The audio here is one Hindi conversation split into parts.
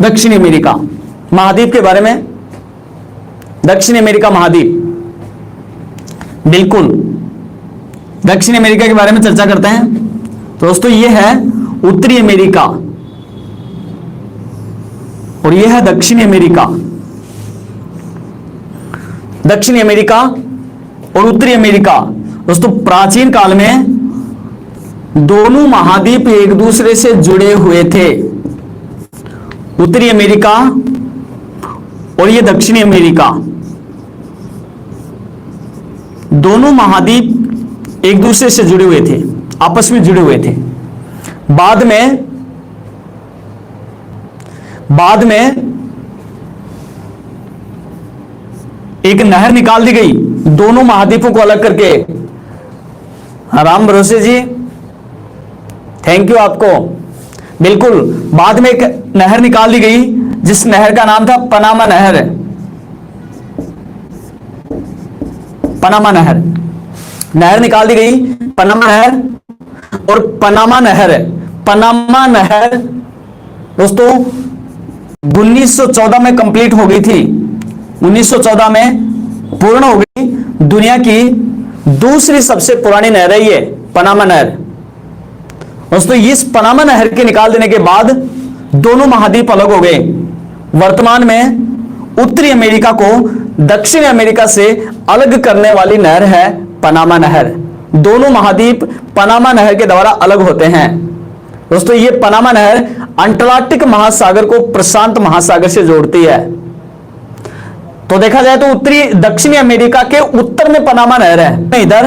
दक्षिण अमेरिका महाद्वीप के बारे में, दक्षिण अमेरिका महाद्वीप, बिल्कुल दक्षिण अमेरिका के बारे में चर्चा करते हैं। तो दोस्तों ये है उत्तरी अमेरिका और ये है दक्षिण अमेरिका। दक्षिण अमेरिका और उत्तरी अमेरिका दोस्तों प्राचीन काल में दोनों महाद्वीप एक दूसरे से जुड़े हुए थे। उत्तरी अमेरिका और ये दक्षिणी अमेरिका, दोनों महाद्वीप एक दूसरे से जुड़े हुए थे, आपस में जुड़े हुए थे। बाद में एक नहर निकाल दी गई दोनों महाद्वीपों को अलग करके। राम भरोसे जी, थैंक यू आपको। बिल्कुल, बाद में एक नहर निकाल दी गई जिस नहर का नाम था पनामा नहर। पनामा नहर, नहर निकाल दी गई पनामा नहर। और पनामा नहर दोस्तों 1914 में कंप्लीट हो गई थी। 1914 में पूर्ण हो गई। दुनिया की दूसरी सबसे पुरानी नहर है ये पनामा नहर। दोस्तों इस पनामा नहर के निकाल देने के बाद दोनों महाद्वीप अलग हो गए। वर्तमान में उत्तरी अमेरिका को दक्षिण अमेरिका से अलग करने वाली नहर है पनामा नहर। दोनों महाद्वीप पनामा नहर के द्वारा अलग होते हैं। दोस्तों ये पनामा नहर अंटार्कटिक महासागर को प्रशांत महासागर से जोड़ती है। तो देखा जाए तो दक्षिणी अमेरिका के उत्तर में पनामा नहर है, इधर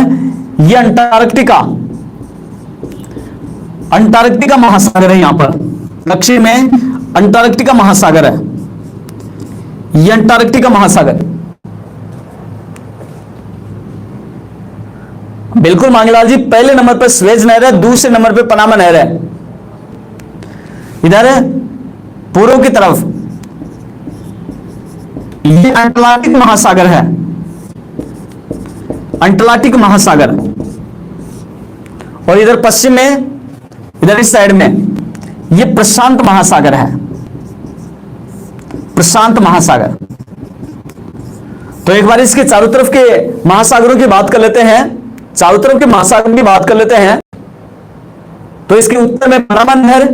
ये अंटार्कटिका महासागर है। यहां पर दक्षिण में अंटार्कटिका महासागर है, ये अंटार्कटिका महासागर। बिल्कुल मांगलाल जी, पहले नंबर पर स्वेज नहर है, दूसरे नंबर पर पनामा नहर है। इधर पूर्व की तरफ ये अटलांटिक महासागर है, अटलांटिक महासागर। और इधर पश्चिम में, इधर इस साइड में ये प्रशांत महासागर है, प्रशांत महासागर। तो एक बार इसके चारों तरफ के महासागरों की बात कर लेते हैं, चारों तरफ के महासागर की बात कर लेते हैं। तो इसके उत्तर में पनामा नहर,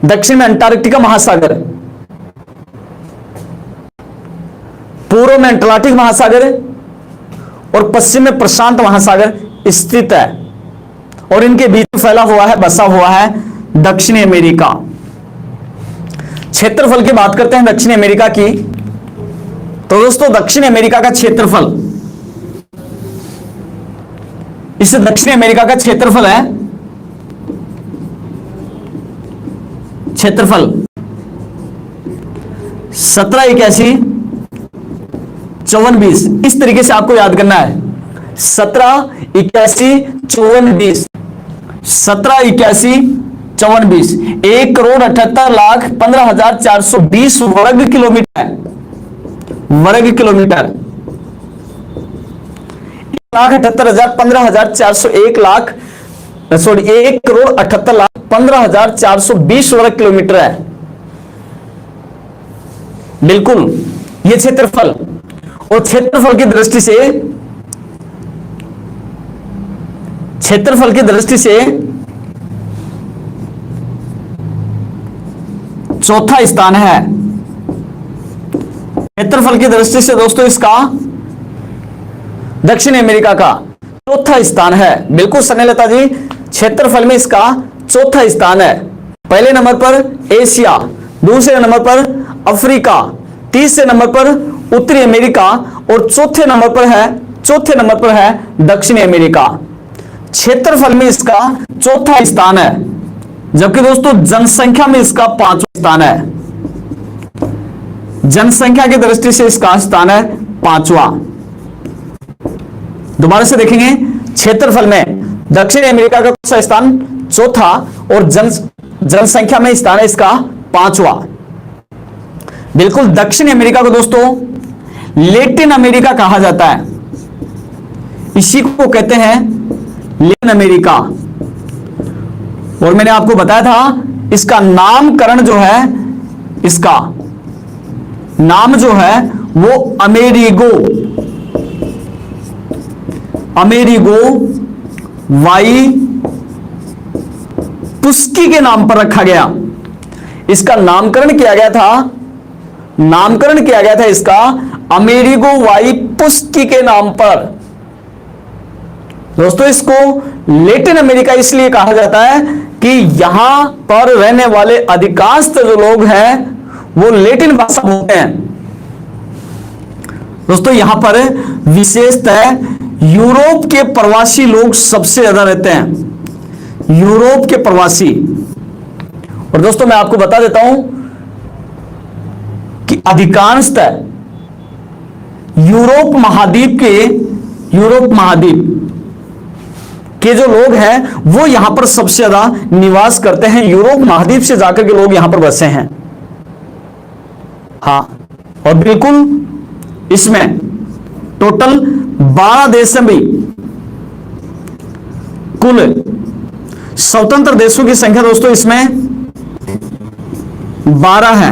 दक्षिण में अंटार्कटिका महासागर, पूर्व में अटलांटिक महासागर और पश्चिम में प्रशांत महासागर स्थित है। और इनके बीच में फैला हुआ है, बसा हुआ है दक्षिणी अमेरिका। क्षेत्रफल की बात करते हैं दक्षिणी अमेरिका की। तो दोस्तों दक्षिणी अमेरिका का क्षेत्रफल, इस दक्षिणी अमेरिका का क्षेत्रफल है, क्षेत्रफल 1781-54-20। इस तरीके से आपको याद करना है, 1781-54-20, 1781-54-20। 1,78,15,420 वर्ग किलोमीटर, वर्ग किलोमीटर। 1,78,15,420 वर्ग किलोमीटर है। बिल्कुल ये क्षेत्रफल। और क्षेत्रफल की दृष्टि से, क्षेत्रफल की दृष्टि से चौथा स्थान है। क्षेत्रफल की दृष्टि से दोस्तों इसका दक्षिण अमेरिका का चौथा स्थान है। बिल्कुल स्नेहलता जी, क्षेत्रफल में इसका चौथा स्थान है। पहले नंबर पर एशिया, दूसरे नंबर पर अफ्रीका, तीसरे नंबर पर उत्तरी अमेरिका और चौथे नंबर पर है दक्षिणी अमेरिका। क्षेत्रफल में इसका चौथा स्थान है, जबकि दोस्तों जनसंख्या में इसका पांचवा स्थान है। जनसंख्या की दृष्टि से इसका स्थान है पांचवा। दोबारा से देखेंगे, क्षेत्रफल में दक्षिण अमेरिका का कौन सा स्थान? चौथा। और जनसंख्या में स्थान है इसका पांचवा। बिल्कुल दक्षिण अमेरिका को दोस्तों लैटिन अमेरिका कहा जाता है, इसी को कहते हैं लैटिन अमेरिका। और मैंने आपको बताया था इसका नामकरण जो है इसका नाम जो है वो अमेरिगो वाई पुस्की के नाम पर रखा गया। इसका नामकरण किया गया था इसका अमेरिगो वाई पुस्की के नाम पर। दोस्तों इसको लैटिन अमेरिका इसलिए कहा जाता है कि यहां पर रहने वाले अधिकांश जो लोग हैं वो लैटिन भाषा बोलते हैं। दोस्तों यहां पर विशेषतः यूरोप के प्रवासी लोग सबसे ज्यादा रहते हैं, यूरोप के प्रवासी। और दोस्तों मैं आपको बता देता हूं कि अधिकांशतः यूरोप महाद्वीप के जो लोग हैं वो यहां पर सबसे ज्यादा निवास करते हैं। यूरोप महाद्वीप से जाकर के लोग यहां पर बसे हैं। हाँ, और बिल्कुल इसमें टोटल 12 देश हैं भाई। कुल स्वतंत्र देशों की संख्या दोस्तों इसमें 12 है।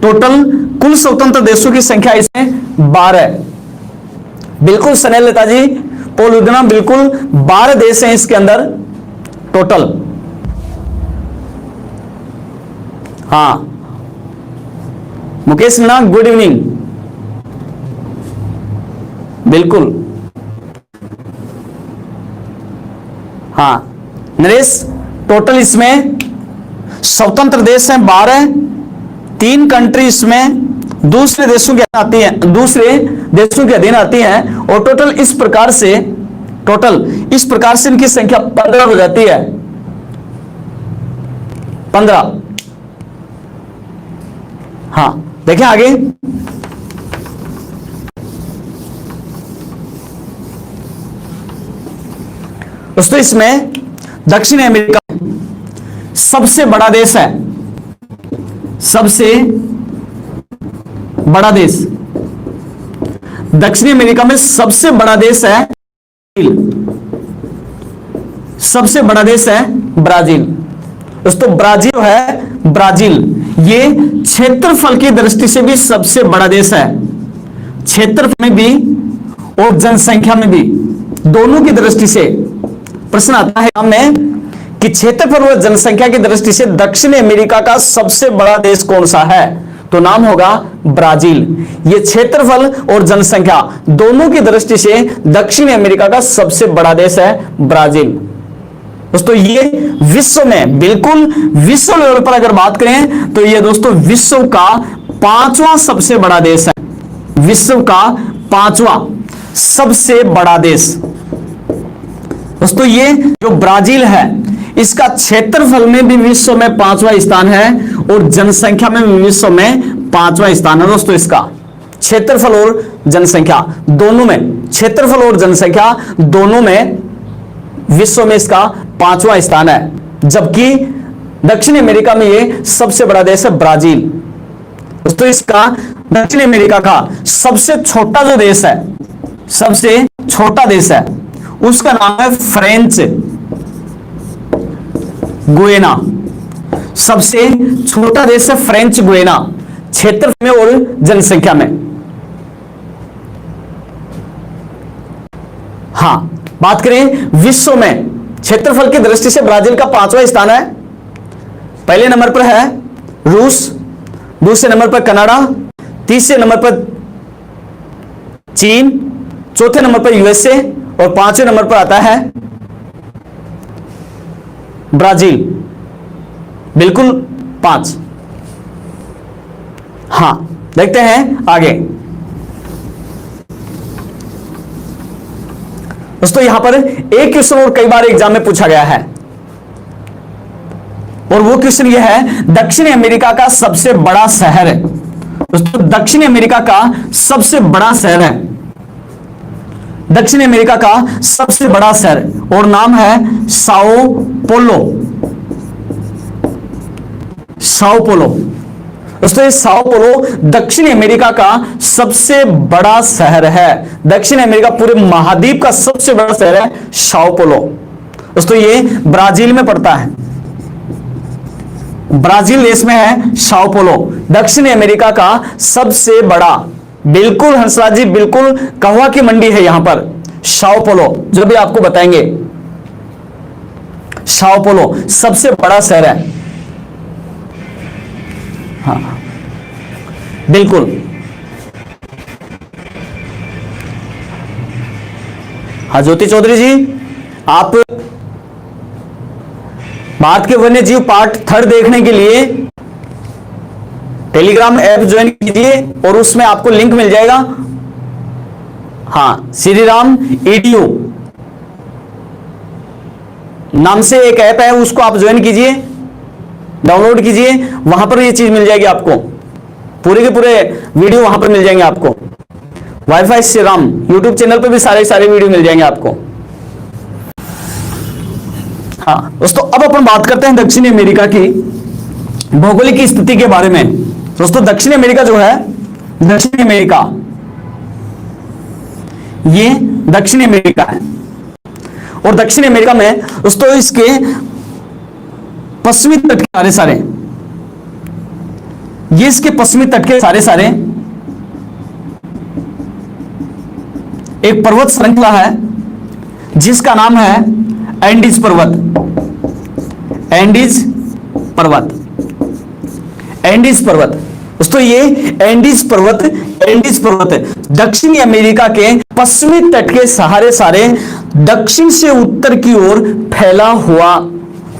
टोटल कुल स्वतंत्र देशों की संख्या इसमें 12 है। बिल्कुल सनेल लता जी, पोल युद्धना, बिल्कुल 12 देश हैं इसके अंदर टोटल। हाँ मुकेश मीना, गुड इवनिंग। बिल्कुल हाँ नरेश, टोटल इसमें स्वतंत्र देश हैं 12, 3 कंट्री इसमें दूसरे देशों के अधीन आती हैं। और टोटल इस प्रकार से इनकी संख्या 15 हो जाती है। 15। हाँ देखें आगे, दोस्तों इसमें दक्षिण अमेरिका सबसे बड़ा देश है, सबसे बड़ा देश दक्षिण अमेरिका में सबसे बड़ा देश है, सबसे बड़ा देश है ब्राजील। दोस्तों ब्राजील ये क्षेत्रफल की दृष्टि से भी सबसे बड़ा देश है, क्षेत्रफल में भी और जनसंख्या में भी, दोनों की दृष्टि से। प्रश्न आता है हमें कि क्षेत्रफल और जनसंख्या की दृष्टि से दक्षिण अमेरिका का सबसे बड़ा देश कौन सा है, तो नाम होगा ब्राजील। ये क्षेत्रफल और जनसंख्या दोनों की दृष्टि से दक्षिण अमेरिका का सबसे बड़ा देश है ब्राजील। दोस्तों ये विश्व में, बिल्कुल विश्व लेवल पर अगर बात करें तो ये दोस्तों विश्व का 5वां सबसे बड़ा देश है, विश्व का 5वां सबसे बड़ा देश। दोस्तों ये जो ब्राजील है इसका क्षेत्रफल में भी विश्व में 5वां स्थान है और जनसंख्या में भी विश्व में 5वां स्थान है। दोस्तों इसका क्षेत्रफल और जनसंख्या दोनों में, क्षेत्रफल और जनसंख्या दोनों में विश्व में इसका 5वां स्थान है, जबकि दक्षिण अमेरिका में ये सबसे बड़ा देश है ब्राजील। दोस्तों इसका दक्षिण अमेरिका का सबसे छोटा जो देश है, सबसे छोटा देश है, उसका नाम है फ्रेंच गुयाना। सबसे छोटा देश है फ्रेंच गुयाना, क्षेत्रफल में और जनसंख्या में। हां बात करें विश्व में क्षेत्रफल की दृष्टि से ब्राजील का 5वां स्थान है। पहले नंबर पर है रूस, दूसरे नंबर पर कनाडा, तीसरे नंबर पर चीन, चौथे नंबर पर यूएसए और 5वें नंबर पर आता है ब्राजील। बिल्कुल 5। हां देखते हैं आगे। दोस्तों यहां पर एक क्वेश्चन और कई बार एग्जाम में पूछा गया है और वो क्वेश्चन यह है, दक्षिण अमेरिका का सबसे बड़ा शहर है। दोस्तों दक्षिण अमेरिका का सबसे बड़ा शहर है, दक्षिण अमेरिका का सबसे बड़ा शहर और नाम है साओ पोलो। Sao Paulo. दोस्तों ये साओ पोलो दक्षिण अमेरिका का सबसे बड़ा शहर है, दक्षिण अमेरिका पूरे महाद्वीप का सबसे बड़ा शहर है साओ पोलो। दोस्तों ये ब्राजील में पड़ता है। ब्राजील देश में है साओ पोलो, दक्षिण अमेरिका का सबसे बड़ा, बिल्कुल हंसराज जी बिल्कुल, कहवा की मंडी है यहां पर साओ पोलो, जो भी आपको बताएंगे। साओ पोलो सबसे बड़ा शहर है, हाँ बिल्कुल। हाँ ज्योति चौधरी जी, आप भारत के वन्य जीव पार्ट 3 देखने के लिए टेलीग्राम ऐप ज्वाइन कीजिए और उसमें आपको लिंक मिल जाएगा। हाँ, श्री राम ईडीयू नाम से एक ऐप है, उसको आप ज्वाइन कीजिए, डाउनलोड कीजिए, वहां पर ये चीज मिल जाएगी आपको, पूरे के पूरे वीडियो वहां पर मिल जाएंगे आपको। Wifi Shri Ram YouTube channel पर भी सारे वीडियो मिल जाएंगे आपको। हाँ दोस्तों, अब अपन बात करते हैं दक्षिणी अमेरिका की भौगोलिक स्थिति के बारे में। दोस्तों दक्षिणी अमेरिका जो है, दक्षिणी अमेरिका, ये दक्षिणी अमेरिका है, और दक्षिणी अमेरिका में दोस्तों इसके पश्चिमी तट के सारे ये इसके पश्चिमी तट के सारे एक पर्वत श्रृंखला है जिसका नाम है एंडीज पर्वत। एंडीज पर्वत, एंडीज पर्वत दोस्तों, ये एंडीज पर्वत दक्षिणी अमेरिका के पश्चिमी तट के सहारे सारे दक्षिण से उत्तर की ओर फैला हुआ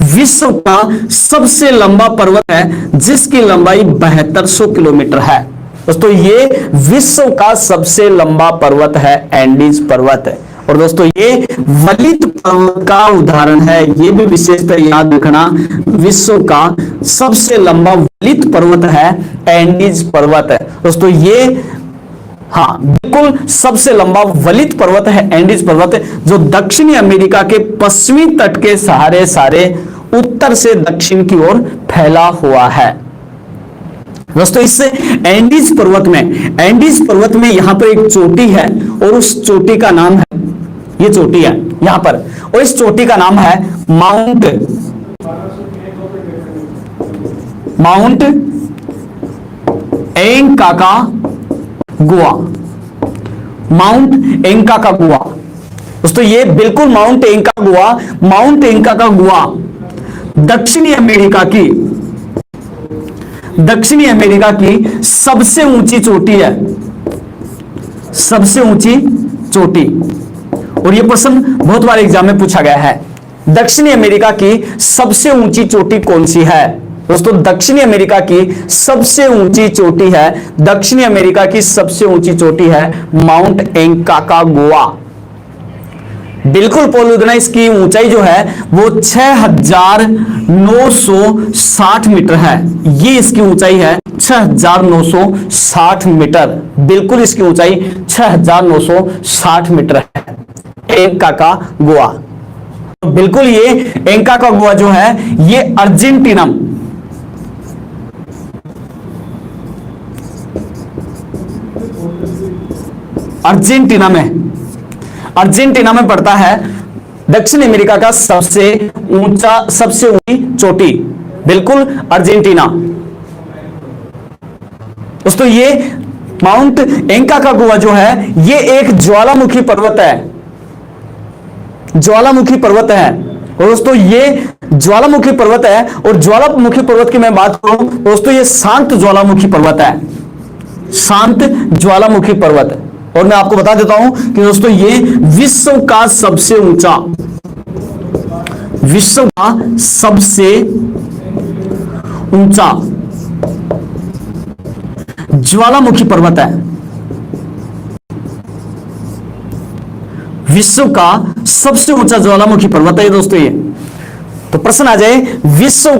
विश्व का सबसे लंबा पर्वत है, जिसकी लंबाई 7200 किलोमीटर है। दोस्तों ये विश्व का सबसे लंबा पर्वत है, एंडीज पर्वत। और दोस्तों ये वलित पर्वत का उदाहरण है, ये भी विशेषता याद रखना, विश्व का सबसे लंबा वलित पर्वत है एंडीज पर्वत। दोस्तों ये हाँ बिल्कुल सबसे लंबा वलित पर्वत है एंडीज पर्वत, जो दक्षिणी अमेरिका के पश्चिमी तट के सहारे सारे उत्तर से दक्षिण की ओर फैला हुआ है। दोस्तों इस एंडीज पर्वत में यहां पर एक चोटी है, और उस चोटी का नाम है, ये चोटी है यहां पर, और इस चोटी का नाम है माउंट एंकाकागुआ। माउंट एंकाकागुआ दोस्तों, ये बिल्कुल माउंट एंकाकागुआ दक्षिणी अमेरिका की सबसे ऊंची चोटी है, सबसे ऊंची चोटी। और यह प्रश्न बहुत बार एग्जाम में पूछा गया है, दक्षिणी अमेरिका की सबसे ऊंची चोटी कौन सी है? दोस्तों दक्षिणी अमेरिका की सबसे ऊंची चोटी है, दक्षिणी अमेरिका की सबसे ऊंची चोटी है माउंट एंकाकागुआ। बिल्कुल पोलूदना, इसकी ऊंचाई जो है वो 6960 मीटर है, ये इसकी ऊंचाई है 6960 मीटर, बिल्कुल इसकी ऊंचाई 6960 मीटर है एंकाकागुआ। बिल्कुल ये एंकाकागुआ जो है ये अर्जेंटीना में पड़ता है दक्षिण अमेरिका का सबसे ऊंची चोटी, बिल्कुल अर्जेंटीना। दोस्तों ये माउंट एंकाकागुआ जो है ये एक ज्वालामुखी पर्वत है, और दोस्तों ये ज्वालामुखी पर्वत है, और ज्वालामुखी पर्वत की मैं बात करूं दोस्तों, ये शांत ज्वालामुखी पर्वत है, शांत ज्वालामुखी पर्वत। और मैं आपको बता देता हूं कि दोस्तों ये विश्व का सबसे ऊंचा ज्वालामुखी पर्वत है, विश्व का सबसे ऊंचा ज्वालामुखी पर्वत है दोस्तों ये। तो प्रश्न आ जाए, विश्व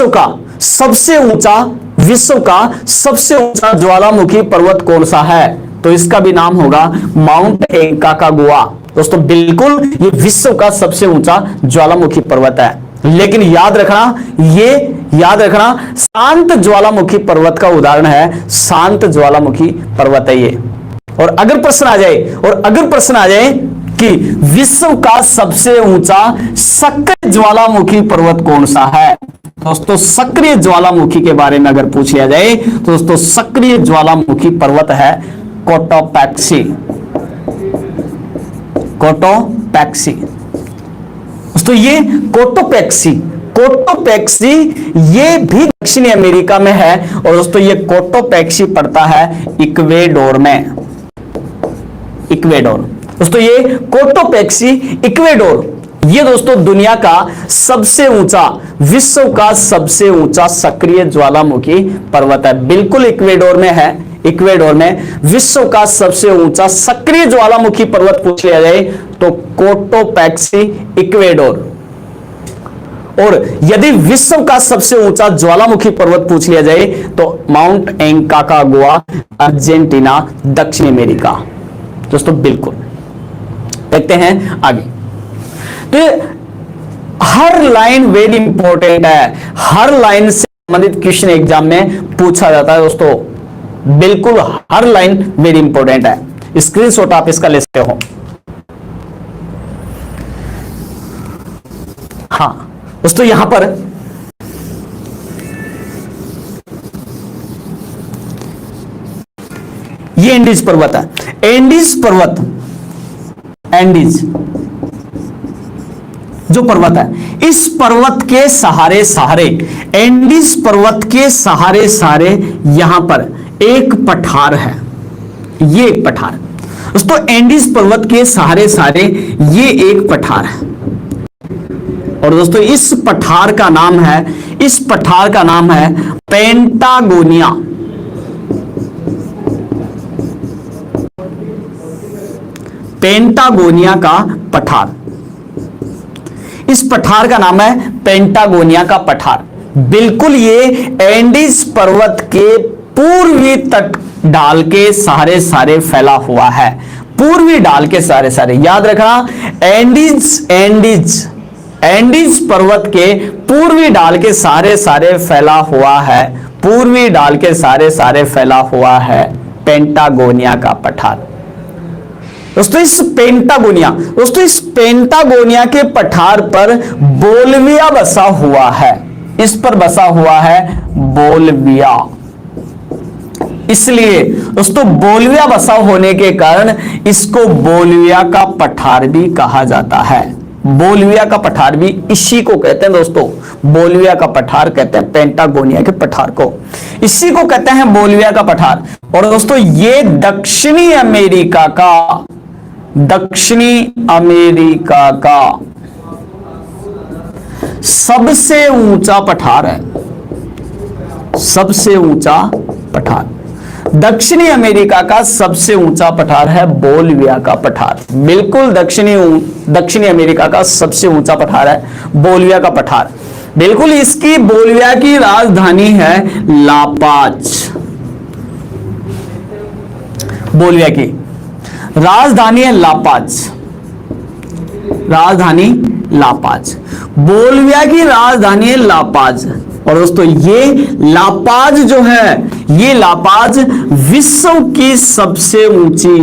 का सबसे ऊंचा ज्वालामुखी पर्वत कौन सा है? तो इसका भी नाम होगा माउंट एंकाकागुआ। दोस्तों बिल्कुल ये विश्व का सबसे ऊंचा ज्वालामुखी पर्वत है, लेकिन याद रखना शांत ज्वालामुखी पर्वत का उदाहरण है, शांत ज्वालामुखी पर्वत है ये। और अगर प्रश्न आ जाए कि विश्व का सबसे ऊंचा सक्रिय ज्वालामुखी पर्वत कौन सा है। दोस्तों सक्रिय ज्वालामुखी के बारे में अगर पूछ लिया जाए तो दोस्तों सक्रिय ज्वालामुखी पर्वत है कोटोपैक्सी। कोटोपैक्सी दोस्तों, ये कोटोपैक्सी ये भी दक्षिणी अमेरिका में है और दोस्तों ये कोटोपैक्सी पड़ता है इक्वेडोर में। इक्वेडोर दोस्तों, ये कोटोपैक्सी इक्वेडोर ये दोस्तों दुनिया का सबसे ऊंचा, विश्व का सबसे ऊंचा सक्रिय ज्वालामुखी पर्वत है। बिल्कुल इक्वेडोर में है। इक्वेडोर में विश्व का सबसे ऊंचा सक्रिय ज्वालामुखी पर्वत पूछ लिया जाए तो कोटोपैक्सी इक्वेडोर। और यदि विश्व का सबसे ऊंचा ज्वालामुखी पर्वत पूछ लिया जाए तो माउंट एंकाकागुआ अर्जेंटीना दक्षिण अमेरिका। दोस्तों बिल्कुल देखते हैं आगे। तो हर लाइन वेरी इंपॉर्टेंट है, हर लाइन से संबंधित क्वेश्चन एग्जाम में पूछा जाता है दोस्तों। बिल्कुल हर लाइन वेरी इंपॉर्टेंट है। स्क्रीनशॉट आप इसका ले सकते हो। हाँ दोस्तों, यहां पर ये एंडीज पर्वत है। एंडीज पर्वत, एंडीज जो पर्वत है, इस पर्वत के सहारे सहारे, एंडीज पर्वत के सहारे सहारे यहां पर एक पठार है। ये एक पठार दोस्तों, एंडीज पर्वत के सहारे सहारे ये एक पठार है। और दोस्तों इस पठार का नाम है, इस पठार का नाम है पेंटागोनिया। पेंटागोनिया का पठार, इस पठार का नाम है पेंटागोनिया का पठार। बिल्कुल ये एंडीज पर्वत के पूर्वी तट ढाल के सहारे सहारे फैला हुआ है। पूर्वी ढाल के सहारे सहारे याद रखना, एंडीज पर्वत के पूर्वी ढाल के सहारे सहारे फैला हुआ है। पूर्वी ढाल के सहारे सहारे फैला हुआ है पेंटागोनिया का पठार। दोस्तों इस पेंटागोनिया के पठार पर बोल्विया बसा हुआ है। इस पर बसा हुआ है बोल्विया। इसलिए दोस्तों बोल्विया बसा होने के कारण इसको बोल्विया का पठार भी कहा जाता है। बोल्विया का पठार भी इसी को कहते हैं दोस्तों। बोल्विया का पठार कहते हैं पेंटागोनिया के पठार को, इसी को कहते हैं बोल्विया का पठार। और दोस्तों ये दक्षिणी अमेरिका का सबसे ऊंचा पठार है। सबसे ऊंचा पठार दक्षिणी अमेरिका का सबसे ऊंचा पठार है बोल्विया का पठार। बिल्कुल दक्षिणी अमेरिका का सबसे ऊंचा पठार है बोल्विया का पठार। बिल्कुल इसकी बोल्विया की राजधानी है लापाज। बोल्विया की राजधानी है लापाज। राजधानी लापाज, बोल्विया की राजधानी है लापाज। और दोस्तों ये लापाज जो है, ये लापाज विश्व की सबसे ऊंची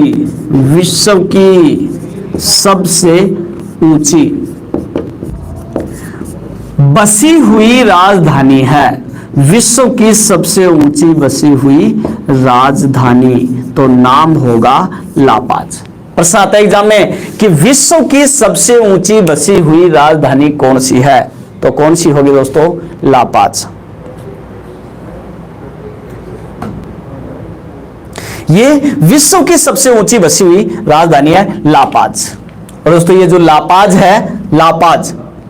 बसी हुई राजधानी है। विश्व की सबसे ऊंची बसी हुई राजधानी, तो नाम होगा लापाज। प्रश्न आता है एग्जाम में कि विश्व की सबसे ऊंची बसी हुई राजधानी कौन सी है, तो कौन सी होगी दोस्तों? लापाज। ये विश्व की सबसे ऊंची बसी हुई राजधानी है लापाज। और दोस्तों ये जो लापाज है,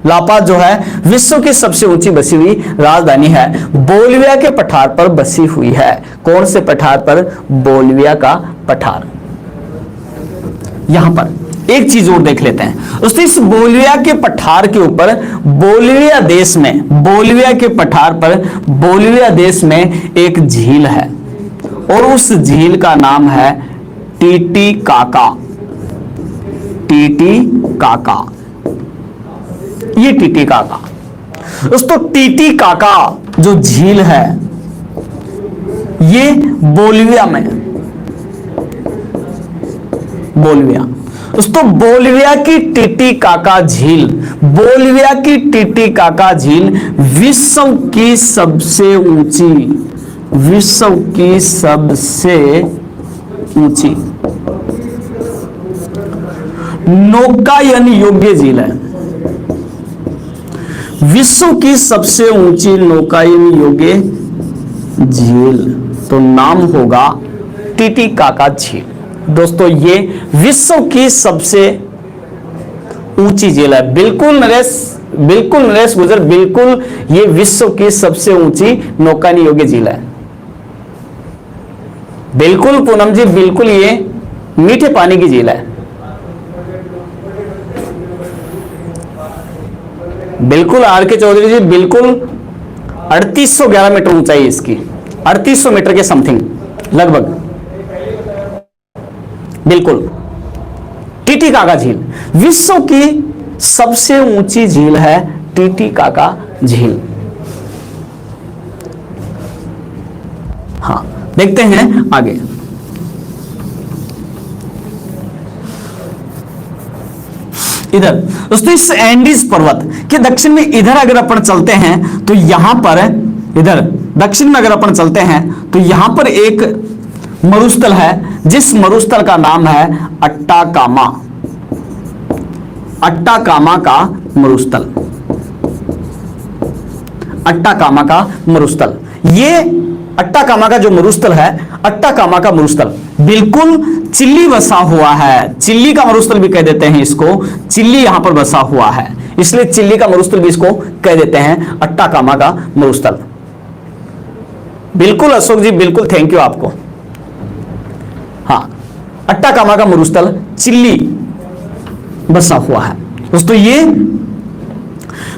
लापाज जो है विश्व की सबसे ऊंची बसी हुई राजधानी है, बोल्विया के पठार पर बसी हुई है। कौन से पठार पर? बोल्विया का पठार। यहां पर एक चीज और देख लेते हैं दोस्तों, इस बोल्विया के पठार के ऊपर, बोल्विया देश में, बोल्विया के पठार पर, बोल्विया देश में एक झील है और उस झील का नाम है टीटीकाका। टीटीकाका, ये टीटीकाका दोस्तों, टीटीकाका जो झील है ये बोल्विया में, बोल्विया दोस्तों बोलिविया की टिटिकाका झील, बोलिविया की टिटिकाका झील विश्व की सबसे ऊंची, विश्व की सबसे ऊंची नौकायन योग्य झील है, विश्व की सबसे ऊंची नौकायन योग्य झील, तो नाम होगा टिटिकाका झील। दोस्तों ये विश्व की सबसे ऊंची झील है। बिल्कुल नरेश गुजर, बिल्कुल ये विश्व की सबसे ऊंची नौकायन योग्य झील है। बिल्कुल पूनम जी, बिल्कुल ये मीठे पानी की झील है। बिल्कुल आर के चौधरी जी, बिल्कुल 3811 मीटर ऊंचाई इसकी, 3800 मीटर के समथिंग लगभग। बिल्कुल टिटिकाका झील विश्व की सबसे ऊंची झील है, टिटिकाका झील। हाँ देखते हैं आगे। इधर दोस्तों इस एंडीज पर्वत के दक्षिण में इधर अगर अपन चलते हैं तो यहां पर, इधर दक्षिण में अगर अपन चलते हैं तो यहां पर एक मरुस्थल है, जिस मरुस्थल का नाम है अट्टाकामा, अट्टाकामा का मरुस्थल, अट्टाकामा का मरुस्थल। ये अट्टाकामा का जो मरुस्थल है, अट्टाकामा का मरुस्थल बिल्कुल चिल्ली बसा हुआ है, चिल्ली का मरुस्थल भी कह देते हैं इसको, चिल्ली यहां पर बसा हुआ है, इसलिए चिल्ली का मरुस्थल भी इसको कह देते हैं, अट्टाकामा का मरुस्थल। बिल्कुल अशोक जी, बिल्कुल थैंक यू आपको। हाँ अट्टाकामा का मरुस्थल चिल्ली बसा हुआ है। दोस्तों ये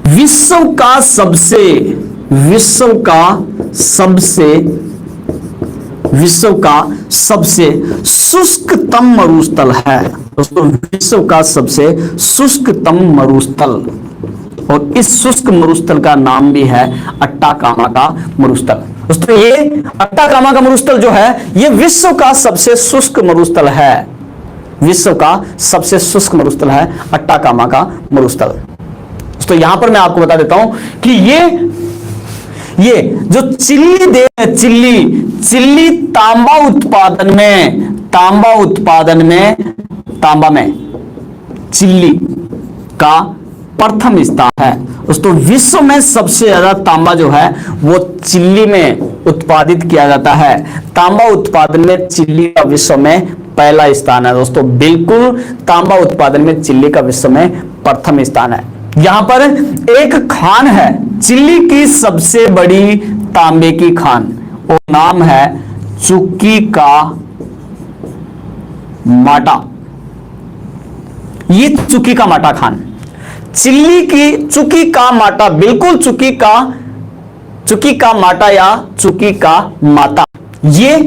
विश्व का सबसे, विश्व का सबसे शुष्कतम मरुस्थल है। दोस्तों विश्व का सबसे शुष्कतम मरुस्थल, और इस शुष्क मरुस्थल का नाम भी है अट्टाकामा का मरुस्थल। दोस्तों ये अट्टाकामा का मरुस्थल जो है, ये विश्व का सबसे शुष्क मरुस्थल है, विश्व का सबसे शुष्क मरुस्थल है अट्टाकामा का मरुस्थल। दोस्तों यहां पर मैं आपको बता देता हूं कि ये जो चिल्ली देश है, चिल्ली तांबा उत्पादन में तांबा में चिल्ली का प्रथम स्थान है। दोस्तों विश्व में सबसे ज्यादा तांबा जो है वो चिल्ली में उत्पादित किया जाता है। तांबा उत्पादन में चिल्ली का विश्व में पहला स्थान है। दोस्तों बिल्कुल तांबा उत्पादन में चिल्ली का विश्व में प्रथम स्थान है। यहां पर एक खान है, चिल्ली की सबसे बड़ी तांबे की खान, वो नाम है चुकी का माटा। ये चुकी का माटा खान, चिल्ली की चुकी का माटा, बिल्कुल चुकी का माटा या चुकी का माता, ये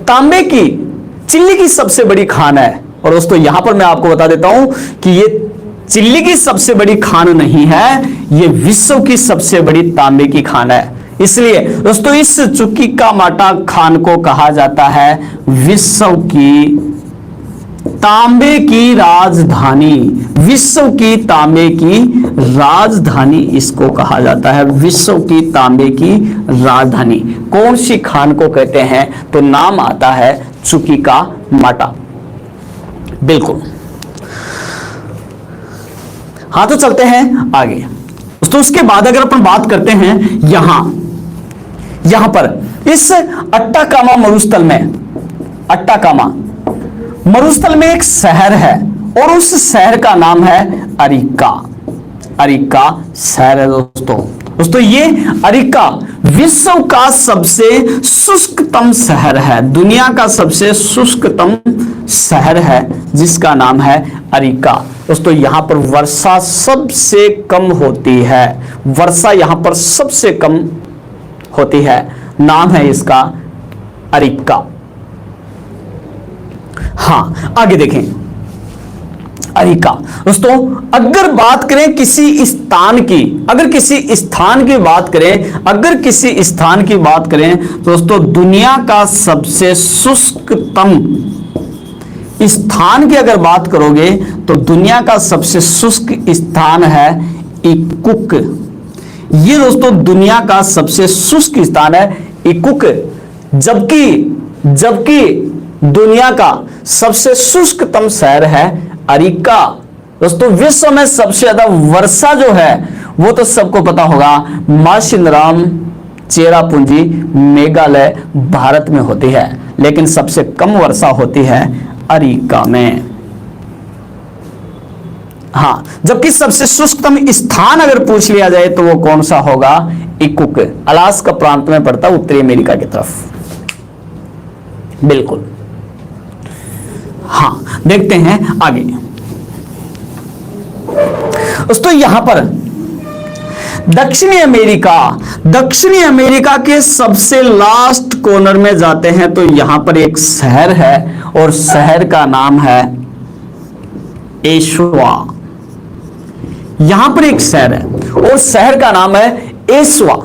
तांबे की चिल्ली की सबसे बड़ी खान है। और दोस्तों यहां पर मैं आपको बता देता हूं कि ये चिल्ली की सबसे बड़ी खान नहीं है, ये विश्व की सबसे बड़ी तांबे की खान है। इसलिए दोस्तों इस चुकी का माटा खान को कहा जाता है विश्व की तांबे की राजधानी, विश्व की तांबे की राजधानी इसको कहा जाता है, विश्व की तांबे की राजधानी। कौन सी खान को कहते हैं? तो नाम आता है चुकी का माटा। बिल्कुल। हाँ तो चलते हैं आगे। दोस्तों उसके बाद अगर अपन बात करते हैं यहां पर इस अट्टाकामा मरुस्थल में, अट्टाकामा मरुस्थल में एक शहर है और उस शहर का नाम है अरिका। अरिका शहर है दोस्तों ये अरिका विश्व का सबसे शुष्कतम शहर है, दुनिया का सबसे शुष्कतम शहर है जिसका नाम है अरिका। दोस्तों यहां पर वर्षा सबसे कम होती है, वर्षा यहां पर सबसे कम होती है, नाम है इसका अरिका। हाँ आगे देखें अरिका। दोस्तों अगर बात करें किसी स्थान की, अगर किसी स्थान की बात करें, अगर किसी स्थान की बात करें दोस्तों दुनिया का सबसे शुष्कतम स्थान की अगर बात करोगे तो दुनिया का सबसे शुष्क स्थान है इकुक। ये दोस्तों दुनिया का सबसे शुष्क स्थान है इकुक। जबकि दुनिया का सबसे शुष्कतम शहर है अरिका। दोस्तों विश्व में सबसे ज्यादा वर्षा जो है वो तो सबको पता होगा, माशिनराम, चेरापूंजी, मेघालय भारत में होती है, लेकिन सबसे कम वर्षा होती है अरिका में। हाँ, जबकि सबसे शुष्कतम स्थान अगर पूछ लिया जाए तो वो कौन सा होगा? इकुक, अलास्का प्रांत में पड़ता, उत्तरी अमेरिका की तरफ। बिल्कुल। हाँ, देखते हैं आगे। दोस्तों यहां पर दक्षिणी अमेरिका के सबसे लास्ट कॉर्नर में जाते हैं तो यहां पर एक शहर है और शहर का नाम है एशवा। यहां पर एक शहर है और शहर का नाम है एशवा।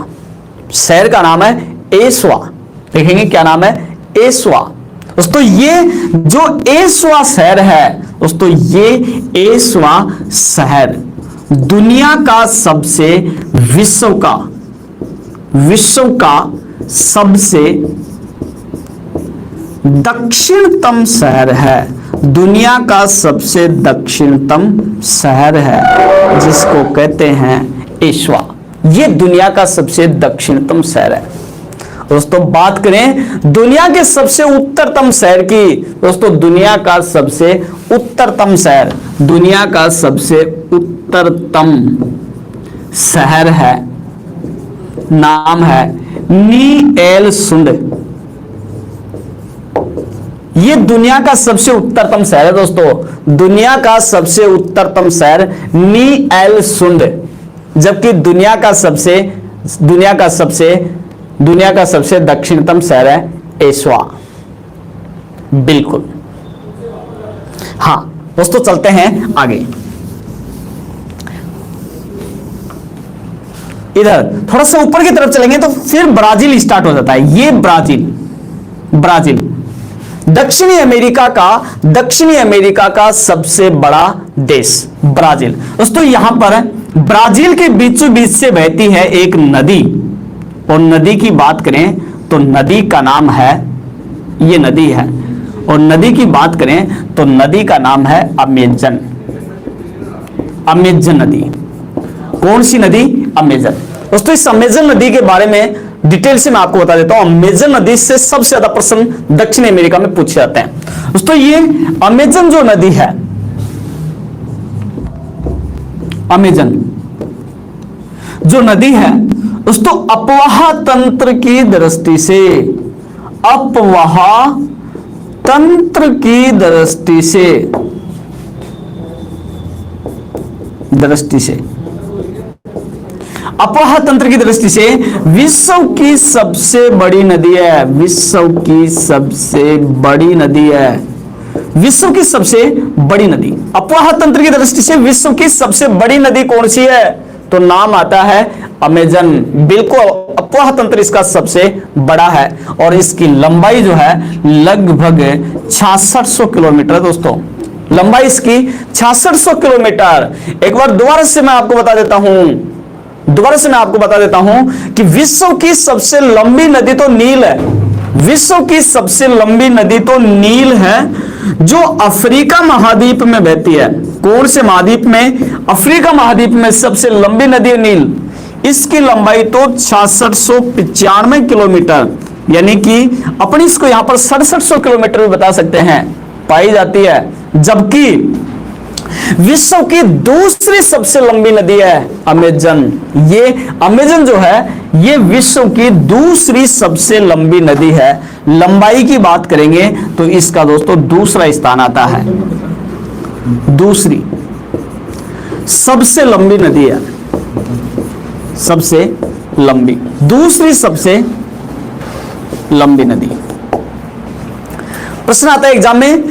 शहर का नाम है एशवा। देखेंगे क्या नाम है? एशवा। दोस्तों ये जो एशवा शहर है, दोस्तों ये एशवा शहर दुनिया का सबसे विश्व का सबसे दक्षिणतम शहर है। दुनिया का सबसे दक्षिणतम शहर है जिसको कहते हैं एशवा। ये दुनिया का सबसे दक्षिणतम शहर है। दोस्तों बात करें दुनिया के सबसे उत्तरतम शहर की, दोस्तों दुनिया का सबसे उत्तरतम शहर, दुनिया का सबसे उत्तरतम शहर है, नाम है नीएलसुंड। ये दुनिया का सबसे उत्तरतम शहर है दोस्तों, दुनिया का सबसे उत्तरतम शहर नीएलसुंड। जबकि दुनिया का सबसे दक्षिणतम शहर है एशवा। बिल्कुल। हाँ दोस्तों चलते हैं आगे। इधर थोड़ा सा ऊपर की तरफ चलेंगे तो फिर ब्राजील स्टार्ट हो जाता है। ये ब्राजील दक्षिणी अमेरिका का सबसे बड़ा देश ब्राजील। दोस्तों यहां पर ब्राजील के बीचों बीच से बहती है एक नदी, और नदी की बात करें तो नदी का नाम है, ये नदी है, और नदी की बात करें तो नदी का नाम है अमेजन नदी। कौन सी नदी? अमेजन। दोस्तों इस अमेजन नदी के बारे में डिटेल से मैं आपको बता देता हूं। अमेजन नदी से सबसे ज्यादा प्रश्न दक्षिण अमेरिका में पूछे जाते हैं। दोस्तों ये अमेजन जो नदी है, अमेजन जो नदी है दोस्तों, अपवाह तंत्र की दृष्टि से, अपवाह तंत्र की दृष्टि से अपवाह तंत्र की दृष्टि से विश्व की सबसे बड़ी नदी है। विश्व की सबसे बड़ी नदी है, विश्व की सबसे बड़ी नदी। अपवाह तंत्र की दृष्टि से विश्व की सबसे बड़ी नदी कौन सी है? तो नाम आता है अमेजन। बिल्कुल, अपवाह तंत्र इसका सबसे बड़ा है और इसकी लंबाई जो है लगभग 6600 किलोमीटर। दोस्तों लंबाई इसकी 6600 किलोमीटर। एक बार दोबारा से मैं आपको बता देता हूं कि विश्व की सबसे लंबी नदी तो नील है। विश्व की सबसे लंबी नदी तो नील है जो अफ्रीका महाद्वीप में बहती है। कौन से महाद्वीप में? अफ्रीका महाद्वीप में सबसे लंबी नदी है नील। इसकी लंबाई तो 6695 किलोमीटर, यानी कि अपनी इसको यहां पर 6700 किलोमीटर भी बता सकते हैं, पाई जाती है। जबकि विश्व की दूसरी सबसे लंबी नदी है अमेजन। ये अमेजन जो है ये विश्व की दूसरी सबसे लंबी नदी है। लंबाई की बात करेंगे तो इसका दोस्तों दूसरा स्थान आता है, दूसरी सबसे लंबी नदी है, सबसे लंबी, दूसरी सबसे लंबी नदी। प्रश्न आता है एग्जाम में,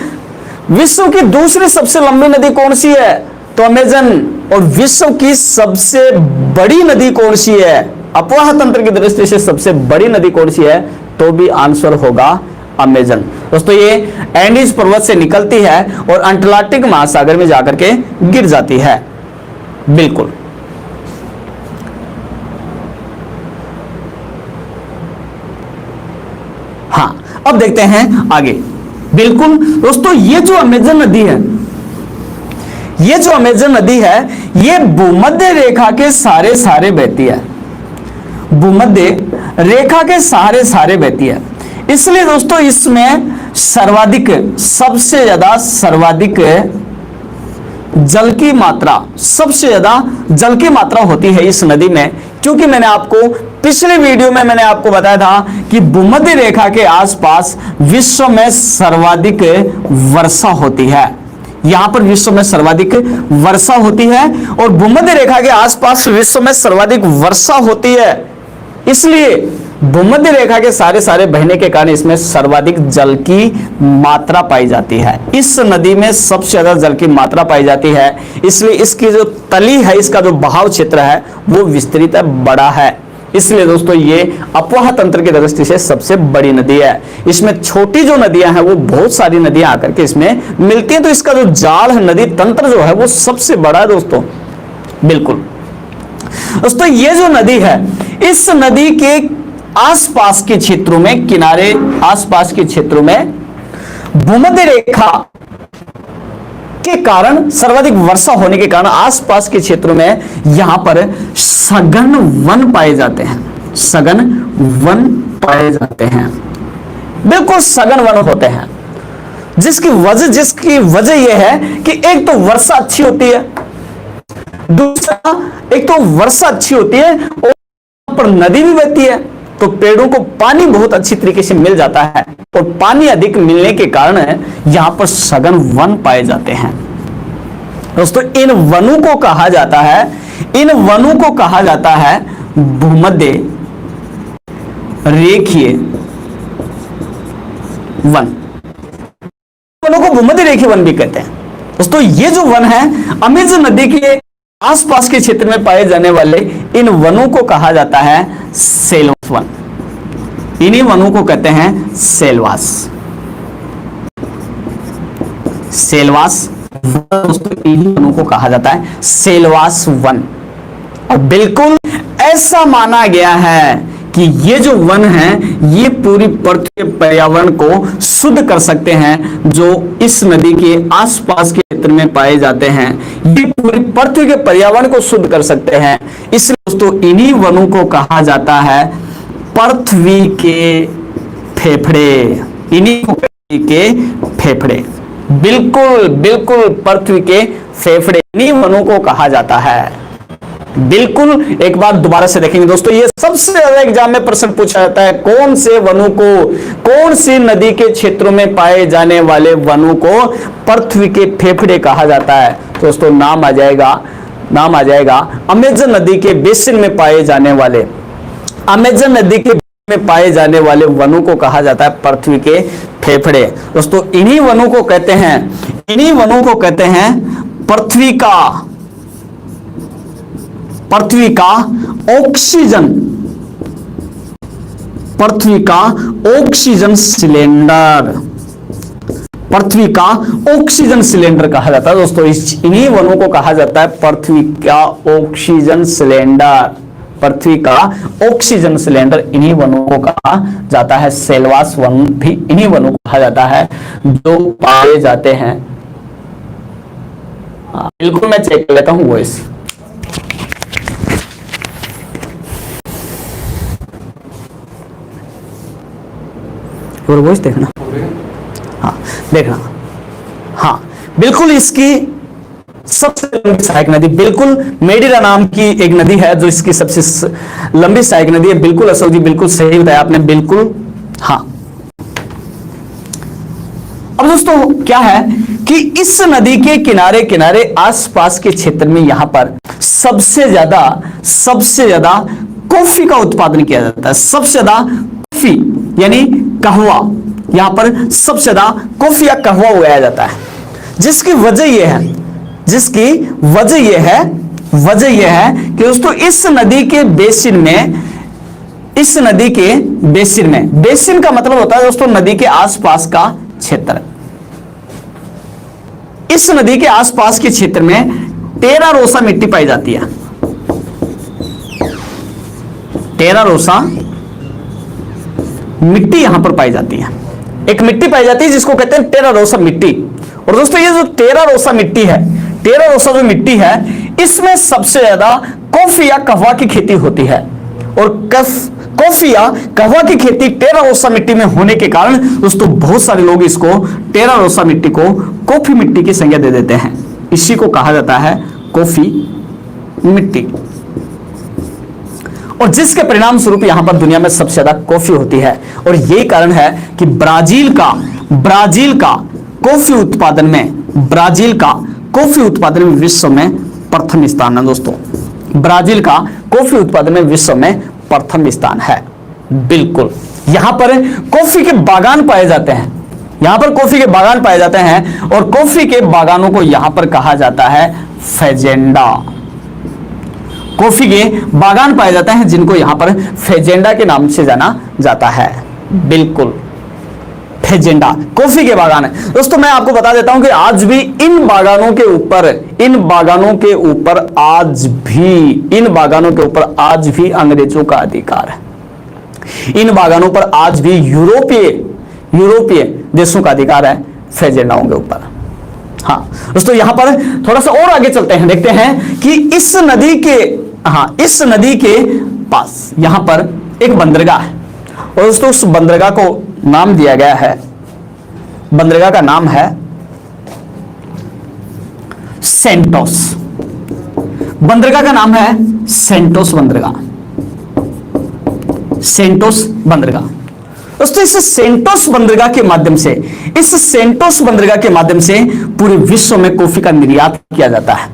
विश्व की दूसरी सबसे लंबी नदी कौन सी है? तो अमेजन। और विश्व की सबसे बड़ी नदी कौन सी है? अपवाह तंत्र की दृष्टि से सबसे बड़ी नदी कौन सी है? तो भी आंसर होगा अमेजन। दोस्तों ये एंडीज पर्वत से निकलती है और अंटार्कटिक महासागर में जाकर के गिर जाती है। बिल्कुल। हाँ, अब देखते हैं आगे। बिल्कुल दोस्तों, ये जो अमेजन नदी है, ये जो अमेजन नदी है, ये भूमध्य रेखा के सारे बहती है, भूमध्य रेखा के सारे बहती है। इसलिए दोस्तों इसमें सर्वाधिक, सबसे ज्यादा सर्वाधिक जल की मात्रा, सबसे ज्यादा जल की मात्रा होती है इस नदी में। क्योंकि मैंने आपको पिछले वीडियो में मैंने आपको बताया था कि भूमध्य रेखा के आसपास विश्व में सर्वाधिक वर्षा होती है। यहां पर विश्व में सर्वाधिक वर्षा होती है और भूमध्य रेखा के आसपास विश्व में सर्वाधिक वर्षा होती है। इसलिए भूमध्य रेखा के सारे बहने के कारण इसमें सर्वाधिक जल की मात्रा पाई जाती है। इस नदी में सबसे ज्यादा जल की मात्रा पाई जाती है। इसलिए इसकी जो तली है, इसका जो बहाव क्षेत्र है वो विस्तृत है, बड़ा है। इसलिए दोस्तों ये अपवाह तंत्र की दृष्टि से सबसे बड़ी नदी है। इसमें छोटी जो नदियां हैं वो बहुत सारी नदियां आकर के इसमें मिलती हैं, तो इसका जो जाल है, नदी तंत्र जो है वो सबसे बड़ा है दोस्तों। बिल्कुल दोस्तों, ये जो नदी है, इस नदी के आसपास के क्षेत्रों में, किनारे आसपास के क्षेत्रों में भूमध्य रेखा के कारण सर्वाधिक वर्षा होने के कारण आसपास के क्षेत्रों में यहां पर सघन वन पाए जाते हैं, सघन वन पाए जाते हैं। बिल्कुल सघन वन होते हैं, जिसकी वजह यह है कि एक तो वर्षा अच्छी होती है, दूसरा एक तो वर्षा अच्छी होती है और यहां पर नदी भी बहती है, तो पेड़ों को पानी बहुत अच्छी तरीके से मिल जाता है और पानी अधिक मिलने के कारण यहां पर सघन वन पाए जाते हैं। दोस्तों इन वनों को कहा जाता है, इन वनों को कहा जाता है भूमध्य रेखीय वन। वनों को भूमध्य रेखीय वन भी कहते हैं। दोस्तों ये जो वन है, अमेजन नदी के आसपास के क्षेत्र में पाए जाने वाले इन वनों को कहा जाता है सेलवास वन। इन्हीं वनों को कहते हैं सेलवास, सेलवास दोस्तों इन्हीं वनों को कहा जाता है सेलवास वन। और बिल्कुल ऐसा माना गया है कि ये जो वन है ये पूरी पृथ्वी के पर्यावरण को शुद्ध कर सकते हैं, जो इस नदी के आसपास के क्षेत्र में पाए जाते हैं। ये पूरी पृथ्वी के पर्यावरण को शुद्ध कर सकते हैं। इसलिए दोस्तों इन्हीं वनों को कहा जाता है पृथ्वी के फेफड़े, इन्हीं को पृथ्वी के फेफड़े। बिल्कुल बिल्कुल पृथ्वी के फेफड़े, इन्हीं वनों को कहा जाता है। बिल्कुल एक बार दोबारा से देखेंगे दोस्तों, ये सबसे ज्यादा एग्जाम में प्रश्न पूछा जाता है, कौन से वनों को, कौन सी नदी के क्षेत्रों में पाए जाने वाले वनों को पृथ्वी के फेफड़े कहा जाता है। दोस्तों नाम आ जाएगा अमेजन नदी के बेसिन में पाए जाने वाले, अमेजन नदी के में पाए जाने वाले वनों को कहा जाता है पृथ्वी के फेफड़े। दोस्तों इन्हीं वनों को कहते हैं, इन्हीं वनों को कहते हैं पृथ्वी का ऑक्सीजन, पृथ्वी का ऑक्सीजन सिलेंडर, पृथ्वी का ऑक्सीजन सिलेंडर कहा जाता है। दोस्तों इन्हीं वनों को कहा जाता है पृथ्वी का ऑक्सीजन सिलेंडर, पृथ्वी का ऑक्सीजन सिलेंडर इन्हीं वनों को कहा जाता है। सेलवास वन भी इन्हीं वनों को कहा जाता है जो पाए जाते हैं। बिल्कुल मैं चेक कर लेता हूं वॉइस। और वॉइस देखना, हाँ देखना, हाँ बिल्कुल इसकी सबसे लंबी सहायक नदी बिल्कुल मेडिरा नाम की एक नदी है जो इसकी सबसे लंबी सहायक नदी है। बिल्कुल अशोक जी बिल्कुल सही बताया आपने, बिल्कुल हाँ। अब दोस्तों क्या है कि इस नदी के किनारे किनारे आसपास के क्षेत्र में यहां पर सबसे ज्यादा कॉफी का उत्पादन किया जाता है। सबसे ज्यादा कॉफी यानी कहवा, यहां पर सबसे ज्यादा कॉफी या कहवा उगाया जाता है। जिसकी वजह यह है कि दोस्तों इस नदी के बेसिन में इस नदी के बेसिन में, बेसिन का मतलब होता है दोस्तों नदी के आसपास का क्षेत्र। इस नदी के आसपास के क्षेत्र में टेरा रोसा मिट्टी पाई जाती है। टेरा रोसा मिट्टी यहां पर पाई जाती है। एक मिट्टी पाई जाती है जिसको कहते हैं टेरा रोसा मिट्टी। और दोस्तों ये जो टेरा रोसा मिट्टी है, टेरा रोसा जो मिट्टी है, इसमें सबसे ज्यादा कॉफी या कहवा की खेती होती है। और कॉफी या कहवा की खेती टेरा रोसा मिट्टी में होने के कारण दोस्तों बहुत सारे लोग इसको टेरा रोसा मिट्टी को कॉफी मिट्टी की संज्ञा दे देते हैं। इसी को कहा जाता है कॉफी मिट्टी। और जिसके परिणाम स्वरूप यहां पर दुनिया में सबसे ज्यादा कॉफी होती है। और यही कारण है कि ब्राजील का कॉफी उत्पादन में विश्व में प्रथम स्थान है दोस्तों। ब्राजील का कॉफी उत्पादन में विश्व में प्रथम स्थान है। बिल्कुल यहां पर कॉफी के बागान पाए जाते हैं। यहां पर कॉफी के बागान पाए जाते हैं और कॉफी के बागानों को यहां पर कहा जाता है फेजेंडा। कॉफी के बागान पाए जाते हैं जिनको यहां पर फेजेंडा के नाम से जाना जाता है। बिल्कुल फेजेंडा कॉफी के बागान है दोस्तों। मैं आपको बता देता हूं कि आज भी इन बागानों के ऊपर आज भी अंग्रेजों का अधिकार है। इन बागानों पर आज भी यूरोपीय देशों का अधिकार है फेजेंडाओं के ऊपर। हाँ दोस्तों यहां पर थोड़ा सा और आगे चलते हैं, देखते हैं कि इस नदी के पास यहां पर एक बंदरगाह है। और दोस्तों उस बंदरगाह को नाम दिया गया है, बंदरगाह का नाम है सेंटोस। बंदरगाह का नाम है सेंटोस बंदरगाह। सेंटोस बंदरगाह दोस्तों, इस सेंटोस बंदरगाह के माध्यम से पूरे विश्व में कॉफी का निर्यात किया जाता है।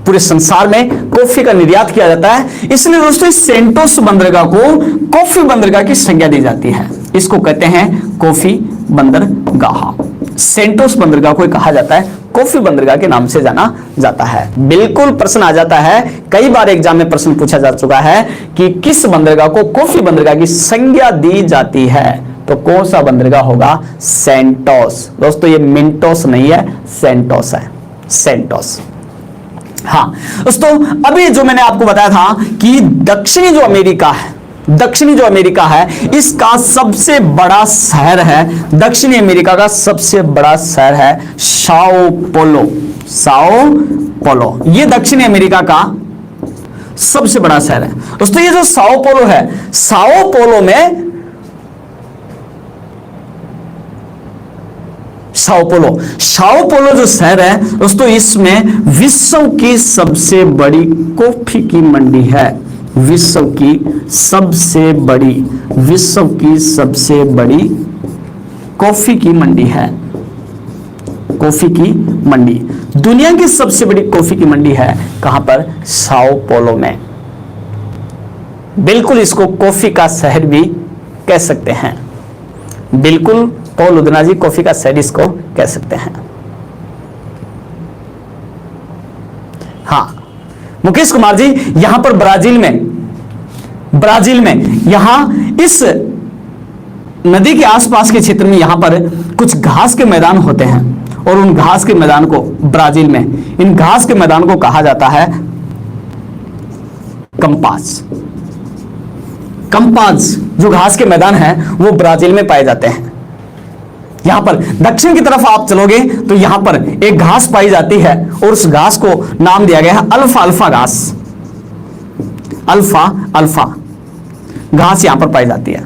पूरे संसार में कॉफी का निर्यात किया जाता है। इसलिए दोस्तों इस सेंटोस बंदरगाह को कॉफी बंदरगाह की संज्ञा दी जाती है। इसको कहते हैं कॉफी बंदरगाह। सेंटोस बंदरगाह को कहा जाता है कॉफी बंदरगाह के नाम से जाना जाता है। बिल्कुल प्रश्न आ जाता है, कई बार एग्जाम में प्रश्न पूछा जा चुका है कि किस बंदरगाह को कॉफी बंदरगाह की संज्ञा दी जाती है, तो कौन सा बंदरगाह होगा? सेंटोस। दोस्तों ये मिंटोस नहीं है, सेंटोस है, सेंटोस। हाँ दोस्तों अभी जो मैंने आपको बताया था कि दक्षिणी जो अमेरिका है इसका सबसे बड़ा शहर है, दक्षिणी अमेरिका का सबसे बड़ा शहर है साओ पोलो। ये दक्षिणी अमेरिका का सबसे बड़ा शहर है दोस्तों। ये जो साओ पोलो है, साओ पोलो जो शहर है दोस्तों, इसमें विश्व की सबसे बड़ी कॉफी की मंडी है। विश्व की सबसे बड़ी कॉफी की मंडी है। कॉफी की मंडी, दुनिया की सबसे बड़ी कॉफी की मंडी है कहां पर? साओ पोलो में। बिल्कुल इसको कॉफी का शहर भी कह सकते हैं। बिल्कुल पॉल उदना जी कॉफी का शहर इसको कह सकते हैं। हाँ मुकेश कुमार जी, यहां पर ब्राजील में यहां इस नदी के आसपास के क्षेत्र में यहां पर कुछ घास के मैदान होते हैं और उन घास के मैदान को ब्राजील में इन घास के मैदान को कहा जाता है कंपास। जो घास के मैदान हैं वो ब्राजील में पाए जाते हैं। यहां पर दक्षिण की तरफ आप चलोगे तो यहां पर एक घास पाई जाती है और उस घास को नाम दिया गया है अल्फा घास। अल्फा घास यहां पर पाई जाती है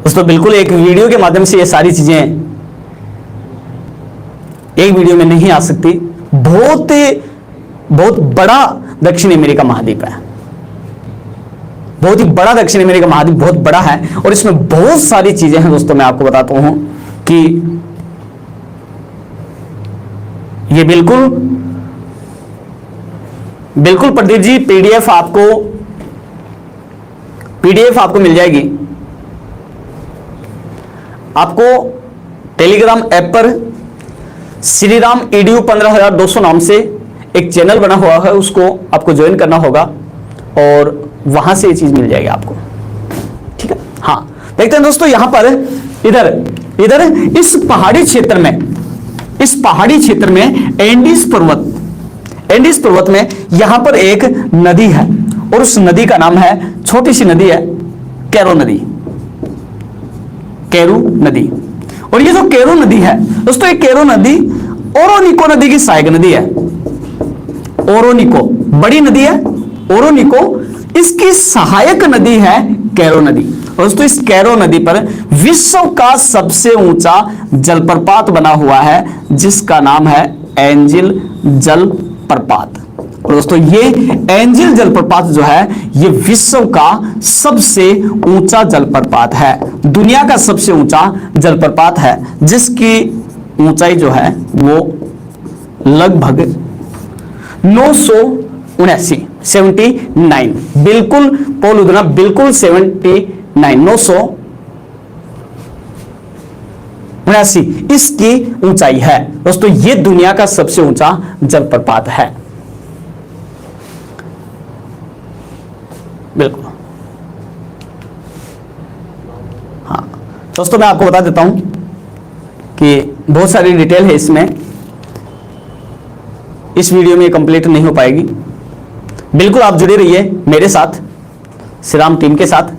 दोस्तों। बिल्कुल एक वीडियो के माध्यम से ये सारी चीजें एक वीडियो में नहीं आ सकती। बहुत बड़ा दक्षिण अमेरिका महाद्वीप है, बहुत ही बड़ा दक्षिण अमेरिका महाद्वीप बहुत बड़ा है और इसमें बहुत सारी चीजें हैं दोस्तों। मैं आपको बताता हूं कि ये बिल्कुल प्रदीप जी पीडीएफ आपको मिल जाएगी। आपको टेलीग्राम ऐप पर श्रीराम EDU 15200 नाम से एक चैनल बना हुआ है, उसको आपको ज्वाइन करना होगा और वहां से ये चीज मिल जाएगी आपको। ठीक है, हाँ देखते हैं दोस्तों, यहां पर इधर इधर इस पहाड़ी क्षेत्र में एंडीज पर्वत में यहां पर एक नदी है और उस नदी का नाम है, छोटी सी नदी है, कैरो नदी। और ये जो कैरो नदी है दोस्तों, ये कैरो नदी ओरोनिको नदी की सहायक नदी है। ओरोनिको बड़ी नदी है, ओरोनिको इसकी सहायक नदी है कैरो नदी। दोस्तों इस कैरो नदी पर विश्व का सबसे ऊंचा जलप्रपात बना हुआ है जिसका नाम है एंजिल जलप्रपात। और दोस्तों ये एंजिल जलप्रपात जो है ये विश्व का सबसे ऊंचा जलप्रपात है, दुनिया का सबसे ऊंचा जलप्रपात है, जिसकी ऊंचाई जो है वो लगभग 79, बिल्कुल पोल उधना, बिल्कुल 979 इसकी ऊंचाई है। दोस्तों ये दुनिया का सबसे ऊंचा जलप्रपात है। बिल्कुल हाँ दोस्तों, मैं आपको बता देता हूं कि बहुत सारी डिटेल है इसमें, इस वीडियो में कंप्लीट नहीं हो पाएगी। बिल्कुल आप जुड़े रहिए मेरे साथ, श्रीराम टीम के साथ,